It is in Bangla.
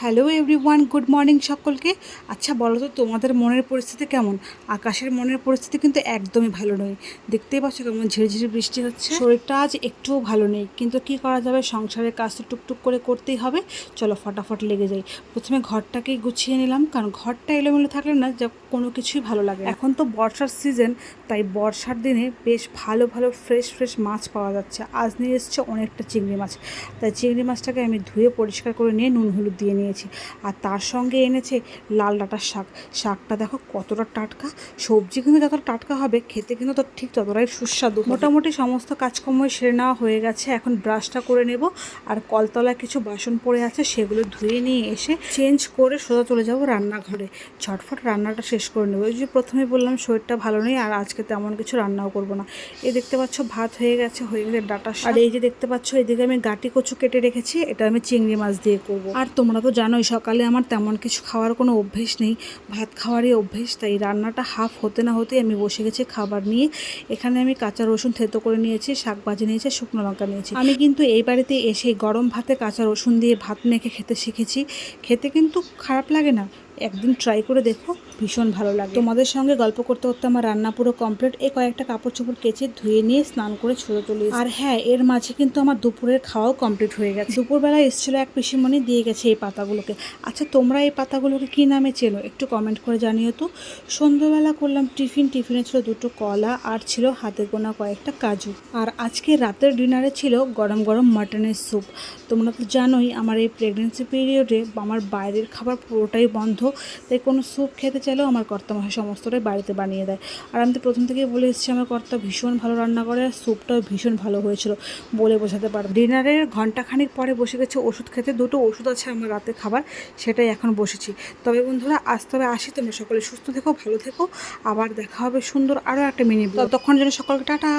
হ্যালো এভরিওয়ান, গুড মর্নিং সকলকে। আচ্ছা বলো তো, তোমাদের মনের পরিস্থিতি কেমন? আকাশের মনের পরিস্থিতি কিন্তু একদমই ভালো নয়। দেখতেই পাচ্ছ কেমন ঝিরিঝিরি বৃষ্টি হচ্ছে। শরীরটা আজ একটুও ভালো নেই, কিন্তু কি করা যাবে, সংসারের কাজ তো টুকটুক করে করতেই হবে। চলো ফটাফট লেগে যাই। প্রথমে ঘরটাকেই গুছিয়ে নিলাম, কারণ ঘরটা এলোমেলো থাকলে না যা কোনো কিছুই ভালো লাগে। এখন তো বর্ষার সিজন, তাই বর্ষার দিনে বেশ ভালো ভালো ফ্রেশ ফ্রেশ মাছ পাওয়া যাচ্ছে। আজ নিয়ে এসছে অনেকটা চিংড়ি মাছ, তাই চিংড়ি মাছটাকে আমি ধুয়ে পরিষ্কার করে নিয়ে নুন হলুদ দিয়ে নিয়েছি। আর তার সঙ্গে এনেছে লাল ডাঁটার শাক। শাকটা দেখো কতটা টাটকা। সবজি কিন্তু যতটা টাটকা হবে, খেতে কিন্তু তো ঠিক ততটাই সুস্বাদু। মোটামুটি সমস্ত কাজকর্মই সেরে নেওয়া হয়ে গেছে। এখন ব্রাশটা করে নেব, আর কলতলায় কিছু বাসন পড়ে আছে সেগুলো ধুয়ে নিয়ে এসে চেঞ্জ করে সোজা চলে যাব রান্নাঘরে। ঝটফট রান্নাটা শেষ করে নেবো। এই যে প্রথমে বললাম শরীরটা ভালো নেই, আর আজকে তেমন কিছু রান্নাও করব না। এই দেখতে পাচ্ছ ভাত হয়ে গেছে ডাঁটা শাক। আর এই যে দেখতে পাচ্ছ এদিকে আমি গাটি কচু কেটে রেখেছি, এটা আমি চিংড়ি মাছ দিয়ে করব। আর তোমরা তো জানোই সকালে আমার তেমন কিছু খাওয়ার কোনো অভ্যেস নেই, ভাত খাওয়ারই অভ্যেস। তাই রান্নাটা হাফ হতে না হতেই আমি বসে গেছি খাবার নিয়ে। এখানে আমি কাঁচা রসুন থেতো করে নিয়েছি, শাক ভাজি নিয়েছি, শুকনো লঙ্কা নিয়েছি। আমি কিন্তু এই বাড়িতে এসে গরম ভাতে কাঁচা রসুন দিয়ে ভাত মেখে খেতে শিখেছি। খেতে কিন্তু খারাপ লাগে না, একদিন ট্রাই করে দেখো, ভীষণ ভালো লাগে। তোমাদের সঙ্গে গল্প করতে করতে আমার রান্না পুরো কমপ্লিট। এই কয়েকটা কাপড় চোপড় কেচে ধুয়ে নিয়ে স্নান করে ছুঁড়ে চলে এসেছি। আর হ্যাঁ, এর মাঝে কিন্তু আমার দুপুরের খাওয়াও কমপ্লিট হয়ে গেছে। দুপুরবেলা এসেছিলো এক পিসিমণি, দিয়ে গেছে এই পাতাগুলোকে। আচ্ছা তোমরা এই পাতাগুলোকে কী নামে চেনো একটু কমেন্ট করে জানিও তো। সন্ধ্যাবেলা করলাম টিফিনে ছিল দুটো কলা, আর ছিল হাতে গোনা কয়েকটা কাজু। আর আজকে রাতের ডিনারে ছিল গরম গরম মাটনের স্যুপ। তোমরা তো জানোই আমার এই প্রেগনেন্সি পিরিয়ডে আমার বাইরের খাবার পুরোটাই বন্ধ, তাই কোনো স্যুপ খেতে চাইলেও আমার কর্তামশাই সমস্তটাই বাড়িতে বানিয়ে দেয়। আর আমি তো প্রথম থেকেই বলে এসেছি আমার কর্তা ভীষণ ভালো রান্না করে, আর স্যুপটাও ভীষণ ভালো হয়েছিল, বলে বোঝাতে পারবো। ডিনারের ঘন্টাখানিক পরে বসে গেছে ওষুধ খেতে। দুটো ওষুধ আছে আমার রাতে খাবার, সেটাই এখন বসেছি। তবে বন্ধুরা আজ তবে আসি, তোমরা সকলে সুস্থ থেকো, ভালো থেকো। আবার দেখা হবে সুন্দর আরও একটা মিনি ব্লগ। ততক্ষণ যেন সকলকে টাটা।